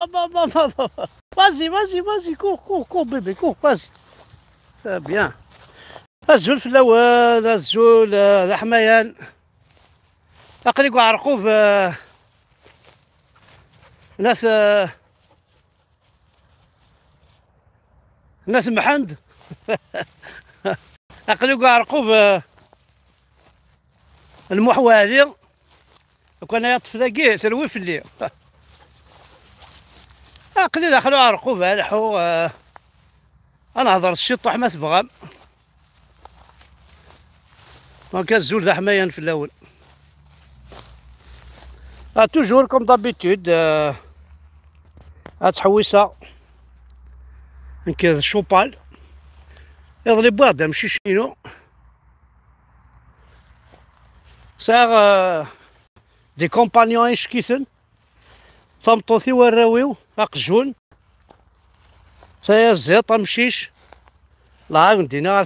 Vas-y, vas-y, vas-y, cours, cours, cours, bébé, cours, vas-y. Ça bien. الزول في الاول، الزول ذا حميان اقلق وعرقوب ناس ناس محند اقلق وعرقوب المحوالي وكان يطف ذاكي سلوي في الليل اقلي دخلوا عرقوب الحو انا هضر الشطح ما تبغى دونك الزول ذا حميان في الاول توجور كوم دابيتود تحويسه كذا شوبال يضرب بواحد ماشي شينو صار دي كومبانيون يشكيثن طمطوثي وراويو اقجون سايا الزيط مشيش لا ندينا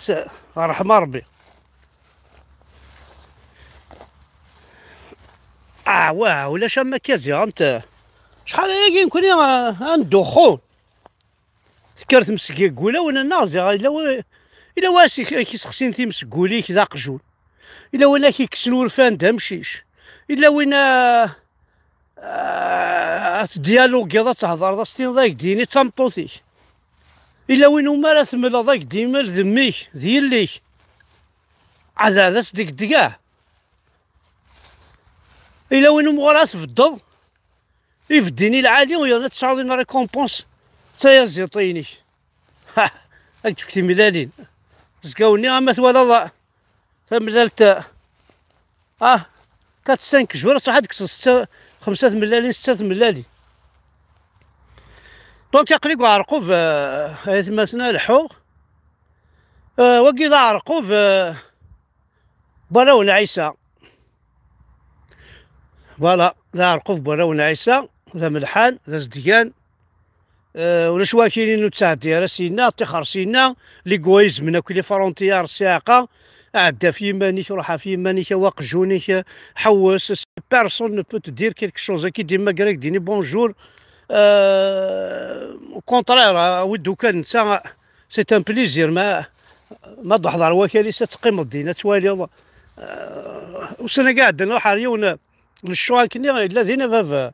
رحمة ربي واه ولا شما كازي انت شحال هي يمكن ندخون ذكرت مسكي قولا وانا نازي الا واسي كيسخسين تي مسكولي كذا قجون الا ولا كيكسنور فان دمشيش الا وين ديالوغ يضا تهضر دا ستين ضايق ديني تمطوثيك الا وين هما راه ثملا ضايق ديما ذميك دياليك هذا صديق دقاه الا وين مغرات في الضد يفديني العالي ويلا تسعودين ريكومبونس تايا زيطيني ها هاك تكتي ملالين زكاوني اما ولا تملالت 4 5 جوار واحد كسر 6 5 ملالين 6 ملالين دونك اقلق عرقوب هاي ثماتنا الحو وكي عرقوب براون عيسى فوالا ذا عرقوب براون عيسى ذا ملحان ذا زديان ولا شوا كاينين تاع راسينا تيخر سينا لي كويز من كل فرونتيار ساقه عدا في يمانيك روحها في يمانيك واقجونيك حوس بيرسون نو بو دير كيلك شوز كي ديما كراك ديني بونجور كونترير ودو كان انت سي ان بليزير ما تحضر وكالي تقيم دينا توالي وسنا قاعد نروح ريون للشوان كني الذين فاف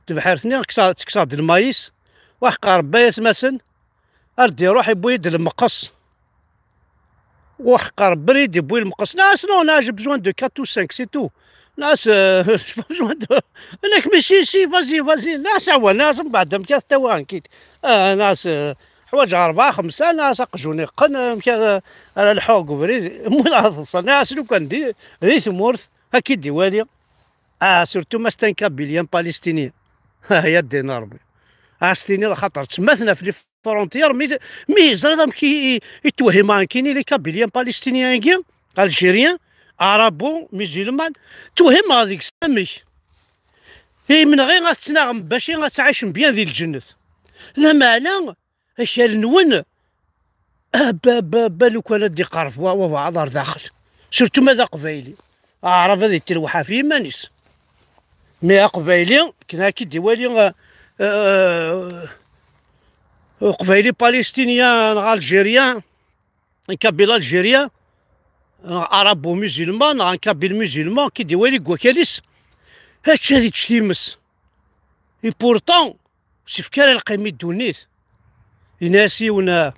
تبحرتني تكساد المايس وحق ربايات مثلا اردي روح يبويد المقص وحق بريد يبوي المقص ناس نو ناج بزوان دو 4 ou 5 سي تو ناس بزوان دو انك ماشي شي فازي لا سوا ناس بعد مكا توان كيت ناس حوايج 4 5 ناس قجوني قن مكا الحوق بريد مول ناس لو كان دي ريث مورث هكي ديوالي سورتو ما ستنكا بليان بالستينيين هي دينا ربي ستيني خاطر تماثنا في فرونتيير مي زرادهم كي يتوهمان كاينين لي كابيليان بالستينيين كي الجيريان عربو ميزيلمان توهم هذيك سامي هي من غير غتناغم باش غتعيش بيان ذي الجنة لا معنى اش نون بالو كان دي قرف وعذر داخل سورتو ماذا قبايلي عرب هذه تلوحها في مانيس مي قبايلي كنا كي ديوالي قبايلي بالستينيان الجيريان كابيل الجيريان عرب ومسلمان كابيل مسلمان كي ديوالي كوكاليس هادشي هادي تشتيمس اي بورطون سيفكار القيمي دونيت يناسي ونا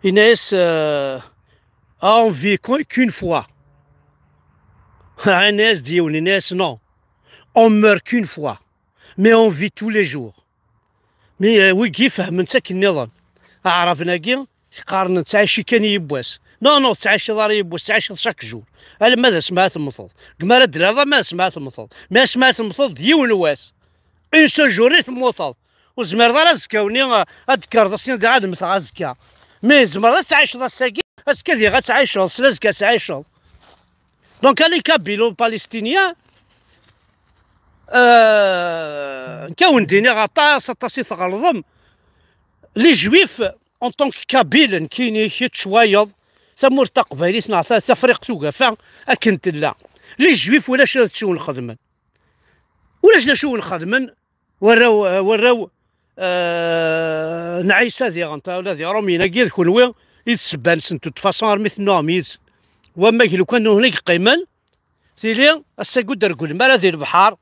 يناس اون في كون فوا الناس ديوني ناس نو اون مور كون فوا مي اون في تو لي جور مي ويكي فهم نتا النظام عرفنا كي قارن تعيشي كان يبواس نو تعيش دار يبواس تعيش شاك جور على ماذا سمعت المفضل كما رد هذا ما سمعت المفضل ما سمعت المفضل ديون واس اون سو جوري المفضل وزمر دار زكاوني اذكر داسين دا عاد مثل زكا مي زمر تعيش دا ساكي اسكا دي غتعيش سلازكا تعيش دونك لي كابيلو بالستينيان نكون ديني غطاس تغلظم لي جويف اون طونك كابيل كاينين شوايض ثمور تقبايلي نعطى تفريق توقفا اكنت لا لي جويف ولا شنو نخدمن ولاش نشوف نخدمن وراو نعيسه ديال ولا ديال رومينا كي كونوا يتسبان سنتو فاصون ارميت نوميز وما لو كان هناك قيمن تيلي اسا قدر قول مالا ديال البحر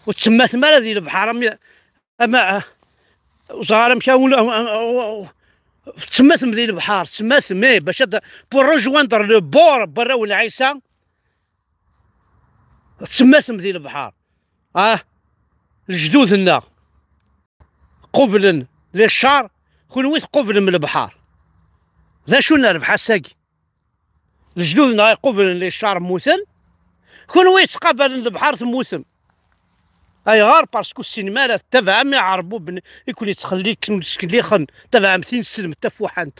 وتسمى مالا ديال البحر اما وصغار مشاو تسمى ديال البحر تسمى مي باش بور رجواندر لو بور برا ونعيسه تسمى ديال البحر الجدودنا قبلا للشعر كون قبل من البحر ذا شو نربح الساقي الجدودنا قبل للشعر موثن كون يتقابل البحر ثموثم اي غار باسكو السينما لا تبع ما يعربوا يكون يتخليك ليخن تبع 200 سلم تفوحانت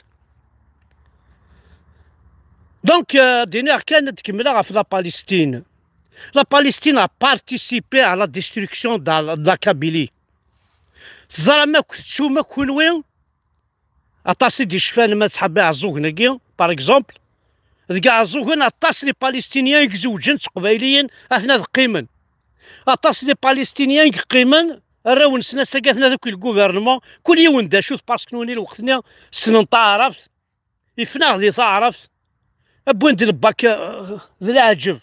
دونك دينار كانت كملها في لا باليستين a participé à la destruction de la Kabylie. تزرع ما كنتو ما كونوين اطاسي دي شفان ما تحبي عزوغنا كي باغ اكزومبل كاع عزوغن اطاس لي باليستينيان يزوجن قبايليين اثنا قيمن اطاس لي باليستينيان قيمن راو نسنا ساكاتنا ذوك الكوفرنمون كل يوم داشوت باسكو نوني وقتنا سنن تعرف يفنا ذي تعرف ابوين ديال الباك ذي العجب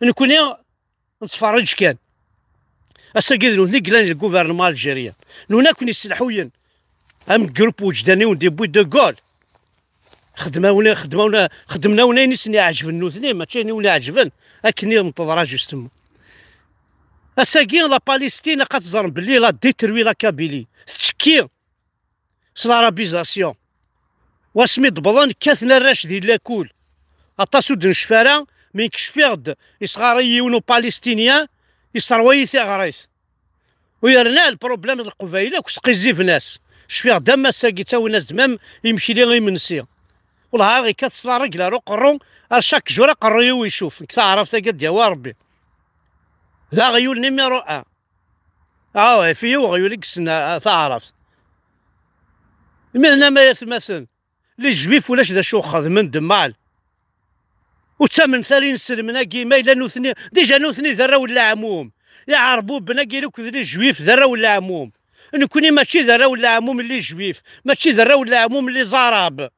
نكون نتفرج كان اسا كيديروا نقلان الكوفرنمون الجيريان نونا كون يسلحوين ام جروب وجداني وندي بوي دو غول خدمنا ونا نسني عجبن نوثني ماشي ونا عجبن اكني منتظره جوستمون اسا كي لا باليستين كتزرم بلي لا ديتروي لا كابيلي تشكي سلارابيزاسيون واسمي ضبضان كاثنا الراشدي لاكول اطاسو دن شفاره من كشفيغد يصغاريون باليستينيان يصروي ثغريس ويرنا البروبليم القبيله كسقيزي في ناس شفيغ دما ساكي تا وناس دمام يمشي لي غير منسي والله غير كتصلا رجلا رو قرون شاك جوره قريو يشوف تعرف قد يا ربي لا غيول نيميرو 1 فيو غيولك سنا تعرف من ما مثلا لي جويف ولاش دا شو خدمن دمال وثمن 30 سلمنا كيما الا نوثني ديجا نوثني ذره ولا عموم يعربوا بنا كيلوك ذي جويف ذره ولا عموم نكوني ماشي ذره ولا عموم اللي جويف ماشي ذره ولا عموم اللي زراب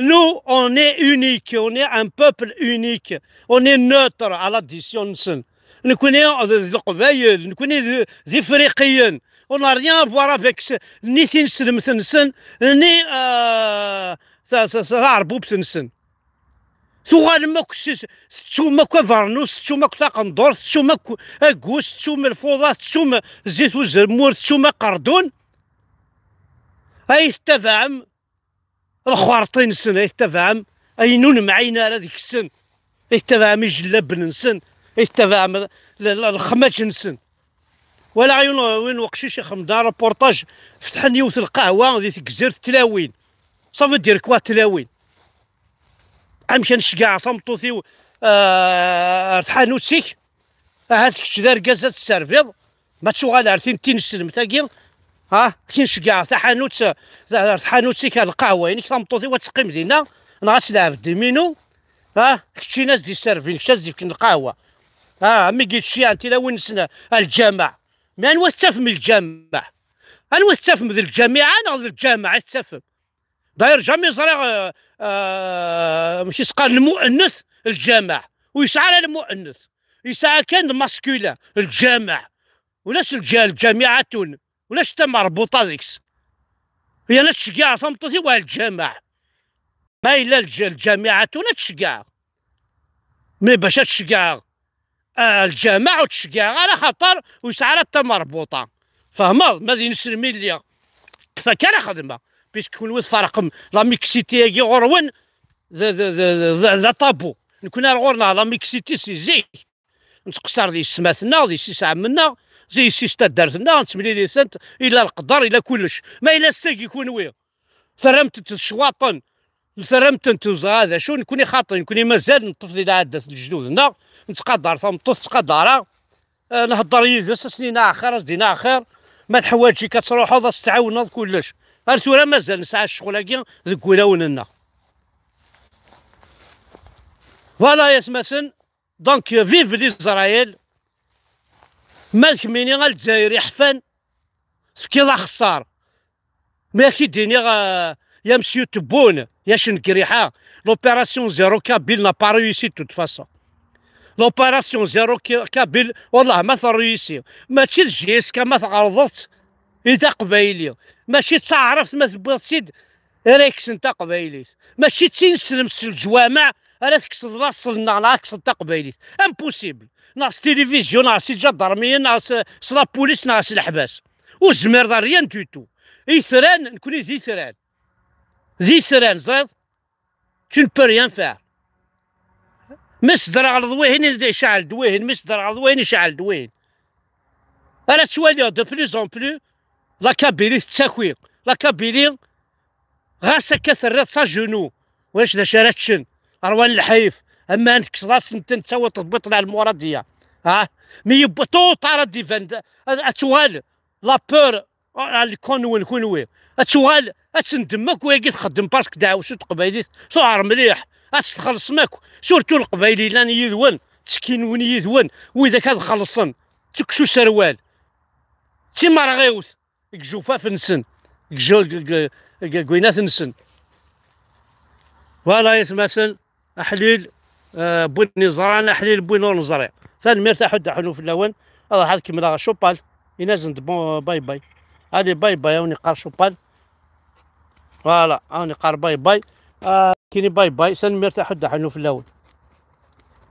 نو اون اي اونيك اون اي ان بوبل اونيك اون اي نوتر على ديسيون نسن نكوني القبايل نكوني ذي فريقيين اون ريان فوار افيك نيثين سلم تنسن ني عربوا بتنسن ثوغال ماك تشوما كفرنوس تشوما تاقندور تشوما كوس تشوما الفوضى تشوما زيت وزرمور تشوما قردون اي تفعم الخوارطين سن اي تفعم اي نون معينا على ذيك السن اي تفعم يجلب نسن اي تفعم الخماج نسن ولا عيون وين وقشيش خمدا رابورتاج فتح نيوث القهوه ذي تكزير تلاوين صافي دير كوا تلاوين امشي نشقع طمطوثي رتحانوتيك هاتك شدار كازات السرفيض ما تشوغال عرفتين تين السلم تاكي كي نشقع تحانوت رتحانوتيك القهوه يعني طمطوثي وتقيم دينا نغاس لعب ديمينو كشي ناس دي السرفين كشاز ديك القهوه مي قلت شي انت لا وين سنا الجامع ما نوثف الجامع نوثف من الجامعه ناخذ الجامعه تفهم داير جامي صريغ ماشي سقال المؤنث الجامع ويسعى على المؤنث يسعى كان ماسكولا الجامع ولاش الجامعات ولاش تا مربوطه ديكس هي لا تشكاع صمتي وها الجامع ما الا الجامعات ولا تشكاع مي باش تشكاع الجامع وتشكاع على خطر ويسعى تا مربوطه فهما ماذا نسلمي ليا فكان خدمه باش كون وث فرق لا ميكسيتي كي غرون ذا طابو نكون غورنا لا ميكسيتي سي زي نتقصر ذي سماتنا ذي سي ساعه منا زي سي ستا دارتنا نتملي لي سنت الى القدر الى كلش ما الى الساق يكون ويا ثرمت تشواطن ثرمت نتوز هذا شو نكوني خاطر نكوني مازال نطف لي عاده الجدودنا نتقدر فمطف تقدر نهضر يدس سنين اخر دينا اخر ما الحوايج كتروحوا ذا تستعاونوا كلش ثورة مازال نسعى الشغل كي ذوك ولاوننا فوالا يا سماسن دونك فيف ليزرايل مالك ميني غا الجزائر يحفن سكيضا خسار ما كيديني يا مسيو تبون يا شنكريحه لوبيراسيون زيرو كابيل n'a pas réussi de toute façon. لوبيراسيون زيرو كابيل والله ما تريسي ماشي الجيش كما تغلظت إذا قبايلي ماشي تعرفت ما تبغيت ريكس انت قبايليت ماشي تنسلم الجوامع انا تكسد راس ناقص انت قبايليت امبوسيبل ناقص تلفزيون ناقص جدرميه ناقص لا بوليس ناقص الحباس وزمير دا ريان توتو إثران نكوني ذي ثران زيد tu ne peux rien faire مصدر على ضويهن يشعل دويهن مصدر على ضويهن يشعل دويهن انا توالي دو بلوز اون بلو لا كابيلي تساكوي لا كابيلي غاسا كثرت سا جنو واش لا شارتشن اروان الحيف اما انك راس انت تسوى تضبط على المراديه ها مي يبطو طار ديفند اتوال لا بور اللي كونوي اتوال اتندمك ويجي تخدم باسك دعوه تقبايلي صار مليح اتخلص ماك سورتو القبايلي لان يذون تسكينون يذون واذا كان خلصن تكسو سروال تيما راه غيوث جوفاف نسن كوينات نسن فوالا يتمثل احليل بني زران احليل بني نزرع ثاني مرتاح حد حلو في اللون هذا حد كيما شوبال ينزل بون باي باي هذه باي باي وني قار شوبال فوالا هاني قار باي باي كيني باي باي ثاني مرتاح حد حلو في اللون